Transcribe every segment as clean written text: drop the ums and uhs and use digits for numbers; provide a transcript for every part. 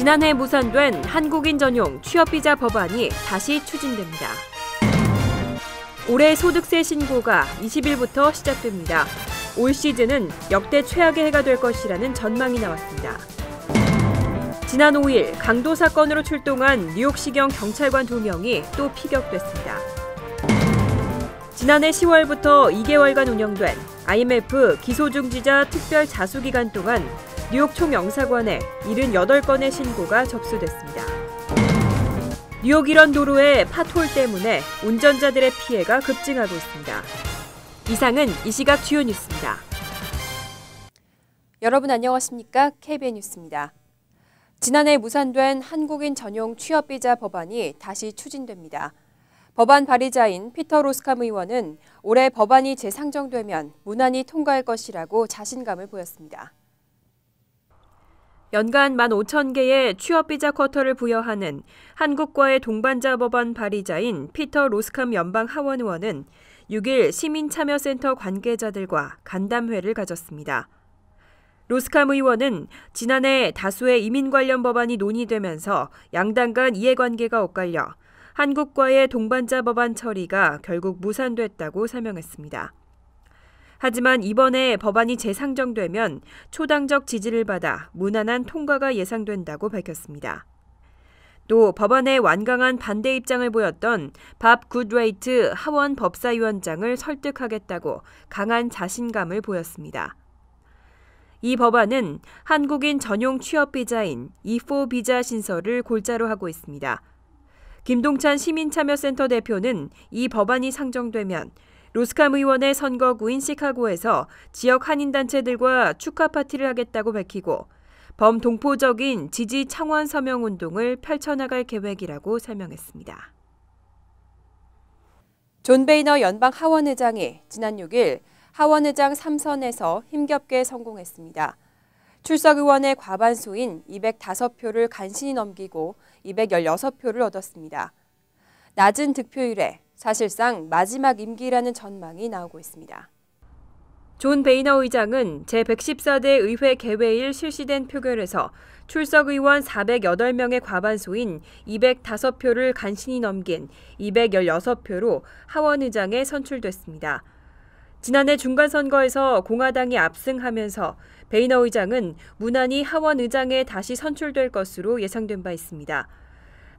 지난해 무산된 한국인 전용 취업비자 법안이 다시 추진됩니다. 올해 소득세 신고가 20일부터 시작됩니다. 올 시즌은 역대 최악의 해가 될 것이라는 전망이 나왔습니다. 지난 5일 강도 사건으로 출동한 뉴욕시경 경찰관 2명이 또 피격됐습니다. 지난해 10월부터 2개월간 운영된 IMF 기소중지자 특별 자수기간 동안 뉴욕 총영사관에 78건의 신고가 접수됐습니다. 뉴욕 일원 도로의 팟홀 때문에 운전자들의 피해가 급증하고 있습니다. 이상은 이 시각 주요 뉴스입니다. 여러분 안녕하십니까? KBN 뉴스입니다. 지난해 무산된 한국인 전용 취업비자 법안이 다시 추진됩니다. 법안 발의자인 피터 로스캄 의원은 올해 법안이 재상정되면 무난히 통과할 것이라고 자신감을 보였습니다. 연간 15,000개의 취업비자 쿼터를 부여하는 한국과의 동반자 법안 발의자인 피터 로스캄 연방 하원 의원은 6일 시민참여센터 관계자들과 간담회를 가졌습니다. 로스캄 의원은 지난해 다수의 이민 관련 법안이 논의되면서 양당 간 이해관계가 엇갈려 한국과의 동반자 법안 처리가 결국 무산됐다고 설명했습니다. 하지만 이번에 법안이 재상정되면 초당적 지지를 받아 무난한 통과가 예상된다고 밝혔습니다. 또 법안에 완강한 반대 입장을 보였던 밥 굿레이트 하원 법사위원장을 설득하겠다고 강한 자신감을 보였습니다. 이 법안은 한국인 전용 취업비자인 E4 비자 신설을 골자로 하고 있습니다. 김동찬 시민참여센터 대표는 이 법안이 상정되면 로스캄 의원의 선거구인 시카고에서 지역 한인단체들과 축하 파티를 하겠다고 밝히고 범동포적인 지지 청원 서명 운동을 펼쳐나갈 계획이라고 설명했습니다. 존 베이너 연방 하원의장이 지난 6일 하원의장 3선에서 힘겹게 성공했습니다. 출석 의원의 과반수인 205표를 간신히 넘기고 216표를 얻었습니다. 낮은 득표율에 사실상 마지막 임기라는 전망이 나오고 있습니다. 존 베이너 의장은 제114대 의회 개회일 실시된 표결에서 출석 의원 408명의 과반수인 205표를 간신히 넘긴 216표로 하원 의장에 선출됐습니다. 지난해 중간선거에서 공화당이 압승하면서 베이너 의장은 무난히 하원 의장에 다시 선출될 것으로 예상된 바 있습니다.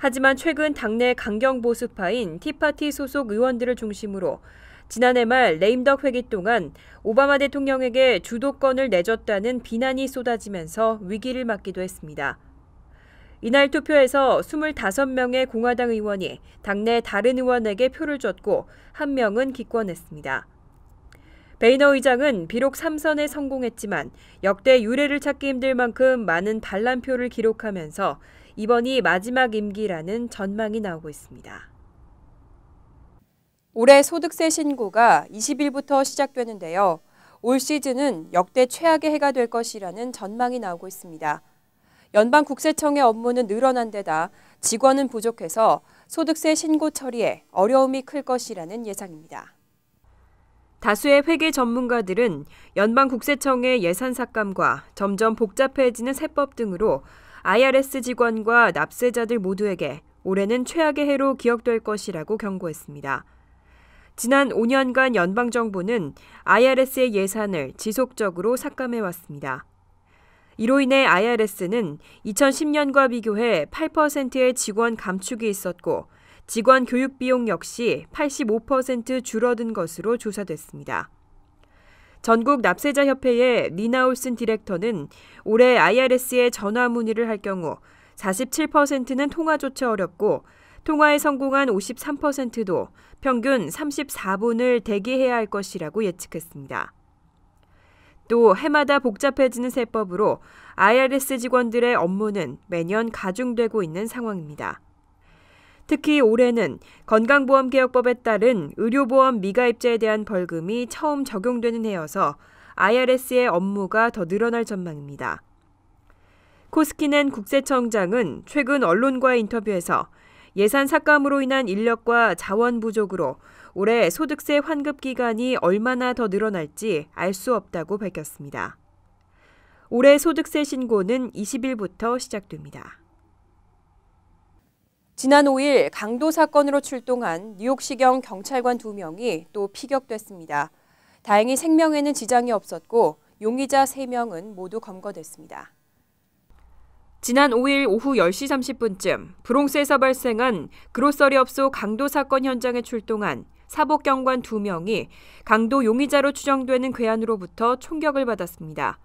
하지만 최근 당내 강경 보수파인 티파티 소속 의원들을 중심으로 지난해 말 레임덕 회기 동안 오바마 대통령에게 주도권을 내줬다는 비난이 쏟아지면서 위기를 맞기도 했습니다. 이날 투표에서 25명의 공화당 의원이 당내 다른 의원에게 표를 줬고 1명은 기권했습니다. 베이너 의장은 비록 3선에 성공했지만 역대 유례를 찾기 힘들 만큼 많은 반란표를 기록하면서 이번이 마지막 임기라는 전망이 나오고 있습니다. 올해 소득세 신고가 20일부터 시작되는데요. 올 시즌은 역대 최악의 해가 될 것이라는 전망이 나오고 있습니다. 연방국세청의 업무는 늘어난 데다 직원은 부족해서 소득세 신고 처리에 어려움이 클 것이라는 예상입니다. 다수의 회계 전문가들은 연방국세청의 예산 삭감과 점점 복잡해지는 세법 등으로 IRS 직원과 납세자들 모두에게 올해는 최악의 해로 기억될 것이라고 경고했습니다. 지난 5년간 연방정부는 IRS의 예산을 지속적으로 삭감해왔습니다. 이로 인해 IRS는 2010년과 비교해 8%의 직원 감축이 있었고 직원 교육 비용 역시 85% 줄어든 것으로 조사됐습니다. 전국 납세자협회의 리나 올슨 디렉터는 올해 IRS에 전화 문의를 할 경우 47%는 통화조차 어렵고 통화에 성공한 53%도 평균 34분을 대기해야 할 것이라고 예측했습니다. 또 해마다 복잡해지는 세법으로 IRS 직원들의 업무는 매년 가중되고 있는 상황입니다. 특히 올해는 건강보험개혁법에 따른 의료보험 미가입자에 대한 벌금이 처음 적용되는 해여서 IRS의 업무가 더 늘어날 전망입니다. 코스키넨 국세청장은 최근 언론과의 인터뷰에서 예산 삭감으로 인한 인력과 자원 부족으로 올해 소득세 환급 기간이 얼마나 더 늘어날지 알 수 없다고 밝혔습니다. 올해 소득세 신고는 20일부터 시작됩니다. 지난 5일 강도 사건으로 출동한 뉴욕시경 경찰관 2명이 또 피격됐습니다. 다행히 생명에는 지장이 없었고 용의자 3명은 모두 검거됐습니다. 지난 5일 오후 10시 30분쯤 브롱스에서 발생한 그로서리 업소 강도 사건 현장에 출동한 사복경관 2명이 강도 용의자로 추정되는 괴한으로부터 총격을 받았습니다.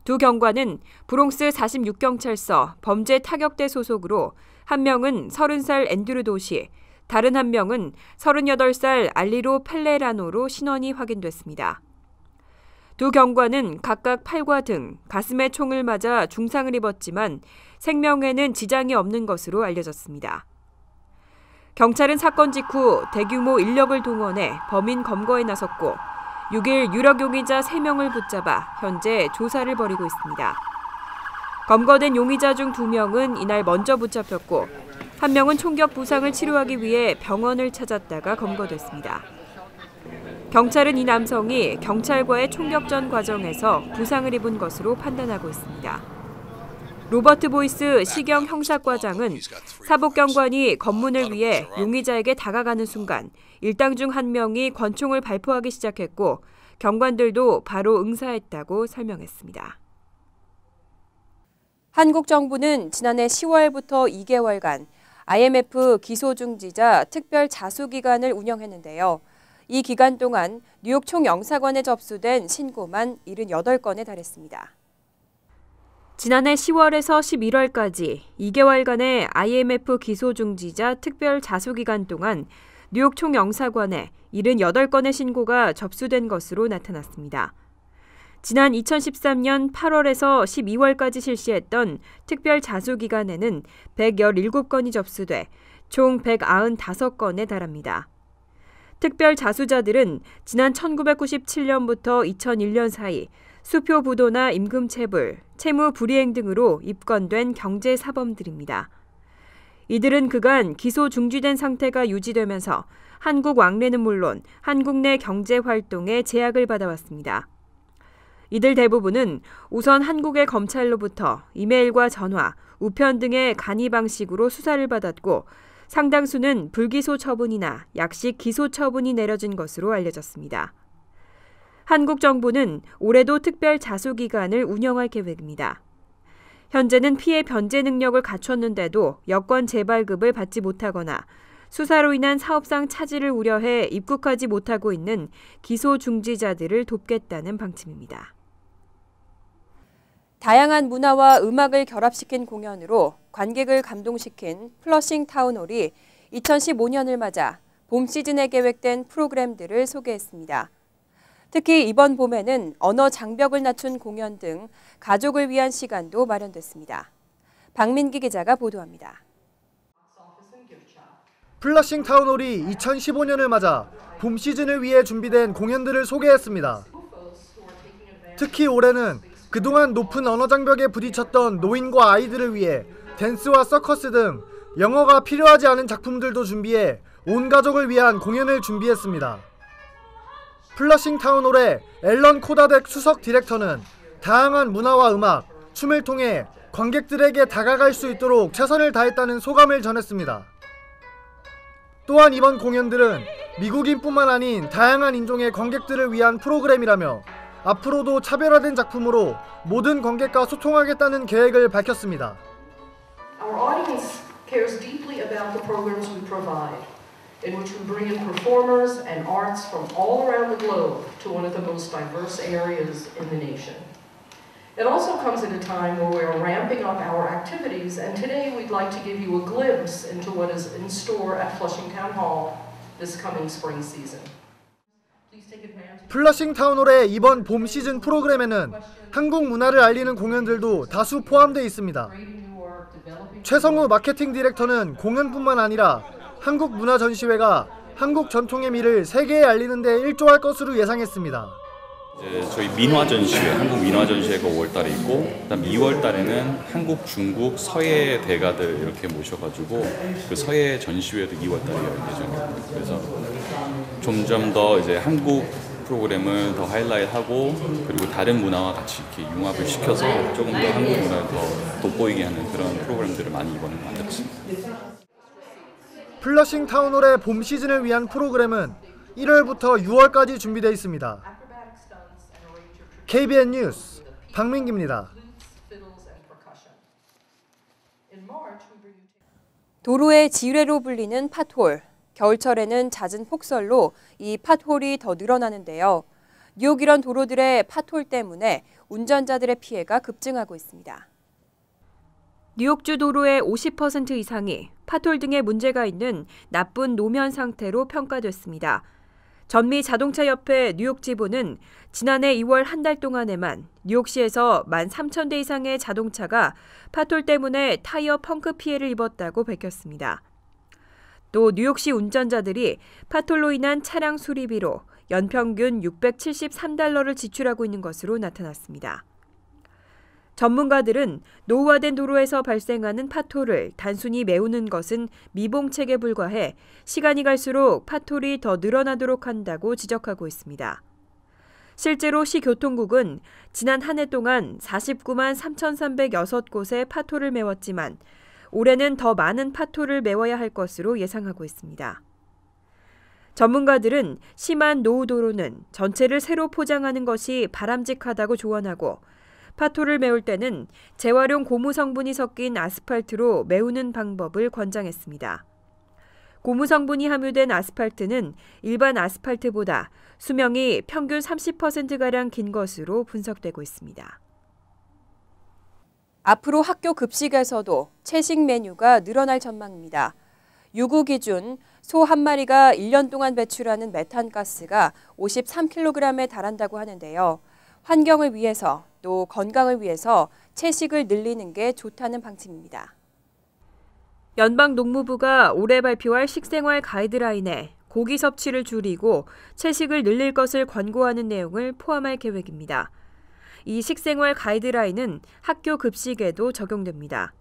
두 경관은 브롱스 46경찰서 범죄 타격대 소속으로 한 명은 30살 앤드류 도시, 다른 한 명은 38살 알리로 펠레라노로 신원이 확인됐습니다. 두 경관은 각각 팔과 등, 가슴에 총을 맞아 중상을 입었지만 생명에는 지장이 없는 것으로 알려졌습니다. 경찰은 사건 직후 대규모 인력을 동원해 범인 검거에 나섰고 6일 유력 용의자 3명을 붙잡아 현재 조사를 벌이고 있습니다. 검거된 용의자 중 2명은 이날 먼저 붙잡혔고 한 명은 총격 부상을 치료하기 위해 병원을 찾았다가 검거됐습니다. 경찰은 이 남성이 경찰과의 총격전 과정에서 부상을 입은 것으로 판단하고 있습니다. 로버트 보이스 시경 형사과장은 사복경관이 검문을 위해 용의자에게 다가가는 순간 일당 중 한 명이 권총을 발포하기 시작했고 경관들도 바로 응사했다고 설명했습니다. 한국 정부는 지난해 10월부터 2개월간 IMF 기소중지자 특별 자수기간을 운영했는데요. 이 기간 동안 뉴욕 총영사관에 접수된 신고만 78건에 달했습니다. 지난해 10월에서 11월까지 2개월간의 IMF 기소중지자 특별 자수기간 동안 뉴욕 총영사관에 78건의 신고가 접수된 것으로 나타났습니다. 지난 2013년 8월에서 12월까지 실시했던 특별 자수기간에는 117건이 접수돼 총 195건에 달합니다. 특별 자수자들은 지난 1997년부터 2001년 사이 수표 부도나 임금 체불, 채무 불이행 등으로 입건된 경제사범들입니다. 이들은 그간 기소 중지된 상태가 유지되면서 한국 왕래는 물론 한국 내 경제 활동에 제약을 받아왔습니다. 이들 대부분은 우선 한국의 검찰로부터 이메일과 전화, 우편 등의 간이 방식으로 수사를 받았고 상당수는 불기소 처분이나 약식 기소 처분이 내려진 것으로 알려졌습니다. 한국 정부는 올해도 특별 자수기간을 운영할 계획입니다. 현재는 피해 변제 능력을 갖췄는데도 여권 재발급을 받지 못하거나 수사로 인한 사업상 차질을 우려해 입국하지 못하고 있는 기소 중지자들을 돕겠다는 방침입니다. 다양한 문화와 음악을 결합시킨 공연으로 관객을 감동시킨 플러싱 타운홀이 2015년을 맞아 봄 시즌에 계획된 프로그램들을 소개했습니다. 특히 이번 봄에는 언어 장벽을 낮춘 공연 등 가족을 위한 시간도 마련됐습니다. 박민기 기자가 보도합니다. 플러싱 타운홀이 2015년을 맞아 봄 시즌을 위해 준비된 공연들을 소개했습니다. 특히 올해는 그동안 높은 언어 장벽에 부딪혔던 노인과 아이들을 위해 댄스와 서커스 등 영어가 필요하지 않은 작품들도 준비해 온 가족을 위한 공연을 준비했습니다. 플러싱 타운홀의 앨런 코다덱 수석 디렉터는 다양한 문화와 음악, 춤을 통해 관객들에게 다가갈 수 있도록 최선을 다했다는 소감을 전했습니다. 또한 이번 공연들은 미국인뿐만 아닌 다양한 인종의 관객들을 위한 프로그램이라며 앞으로도 차별화된 작품으로 모든 관객과 소통하겠다는 계획을 밝혔습니다. Our audience cares deeply about the programs we provide, in which we bring in performers and arts from all around the globe to one of the most diverse areas in the nation. It also comes at a time where we are ramping up our activities, and today we'd like to give you a glimpse into what is in store at Flushing Town Hall this coming spring season. 플러싱 타운홀의 이번 봄 시즌 프로그램에는 한국 문화를 알리는 공연들도 다수 포함되어 있습니다. 최성우 마케팅 디렉터는 공연뿐만 아니라 한국 문화 전시회가 한국 전통의 미를 세계에 알리는 데 일조할 것으로 예상했습니다. 저희 민화 전시회, 한국 민화 전시회가 5월달에 있고, 그다음 2월달에는 한국, 중국, 서예 대가들 이렇게 모셔가지고 그 서예 전시회도 2월달에 열 예정입니다. 그래서 점점 더 이제 한국 프로그램을 더 하이라이트하고 그리고 다른 문화와 같이 이렇게 융합을 시켜서 조금 더 한국 문화를 더 돋보이게 하는 그런 프로그램들을 많이 이번에 만들었습니다. 플러싱 타운홀의 봄 시즌을 위한 프로그램은 1월부터 6월까지 준비되어 있습니다. KBN 뉴스 박민기입니다. 도로의 지뢰로 불리는 팟홀. 겨울철에는 잦은 폭설로 이 팟홀이 더 늘어나는데요. 뉴욕 이런 도로들의 팟홀 때문에 운전자들의 피해가 급증하고 있습니다. 뉴욕주 도로의 50% 이상이 팟홀 등의 문제가 있는 나쁜 노면 상태로 평가됐습니다. 전미 자동차협회 뉴욕 지부는 지난해 2월 한 달 동안에만 뉴욕시에서 13,000대 이상의 자동차가 팟홀 때문에 타이어 펑크 피해를 입었다고 밝혔습니다. 또 뉴욕시 운전자들이 팟홀로 인한 차량 수리비로 연평균 $673를 지출하고 있는 것으로 나타났습니다. 전문가들은 노후화된 도로에서 발생하는 팟홀을 단순히 메우는 것은 미봉책에 불과해 시간이 갈수록 팟홀이 더 늘어나도록 한다고 지적하고 있습니다. 실제로 시교통국은 지난 한 해 동안 49만 3,306곳의 팟홀을 메웠지만 올해는 더 많은 팟홀을 메워야 할 것으로 예상하고 있습니다. 전문가들은 심한 노후 도로는 전체를 새로 포장하는 것이 바람직하다고 조언하고 팟홀을 메울 때는 재활용 고무 성분이 섞인 아스팔트로 메우는 방법을 권장했습니다. 고무 성분이 함유된 아스팔트는 일반 아스팔트보다 수명이 평균 30%가량 긴 것으로 분석되고 있습니다. 앞으로 학교 급식에서도 채식 메뉴가 늘어날 전망입니다. 유구 기준 소 한 마리가 1년 동안 배출하는 메탄가스가 53kg에 달한다고 하는데요. 환경을 위해서 또 건강을 위해서 채식을 늘리는 게 좋다는 방침입니다. 연방농무부가 올해 발표할 식생활 가이드라인에 고기 섭취를 줄이고 채식을 늘릴 것을 권고하는 내용을 포함할 계획입니다. 이 식생활 가이드라인은 학교 급식에도 적용됩니다.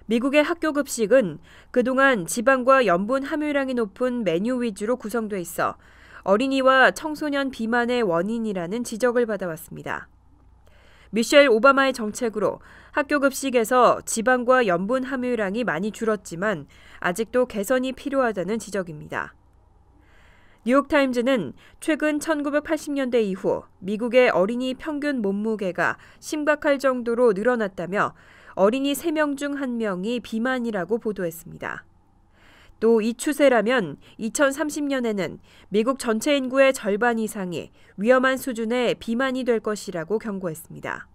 미국의 학교 급식은 그동안 지방과 염분 함유량이 높은 메뉴 위주로 구성돼 있어 어린이와 청소년 비만의 원인이라는 지적을 받아왔습니다. 미셸 오바마의 정책으로 학교 급식에서 지방과 염분 함유량이 많이 줄었지만 아직도 개선이 필요하다는 지적입니다. 뉴욕타임즈는 최근 1980년대 이후 미국의 어린이 평균 몸무게가 심각할 정도로 늘어났다며 어린이 3명 중 1명이 비만이라고 보도했습니다. 또 이 추세라면 2030년에는 미국 전체 인구의 절반 이상이 위험한 수준의 비만이 될 것이라고 경고했습니다.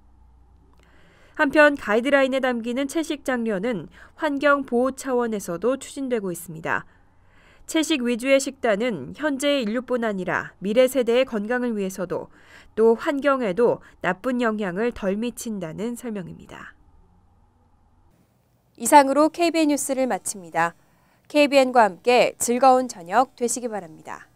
한편 가이드라인에 담기는 채식 장려는 환경 보호 차원에서도 추진되고 있습니다. 채식 위주의 식단은 현재의 인류뿐 아니라 미래 세대의 건강을 위해서도 또 환경에도 나쁜 영향을 덜 미친다는 설명입니다. 이상으로 KBN 뉴스를 마칩니다. KBN과 함께 즐거운 저녁 되시기 바랍니다.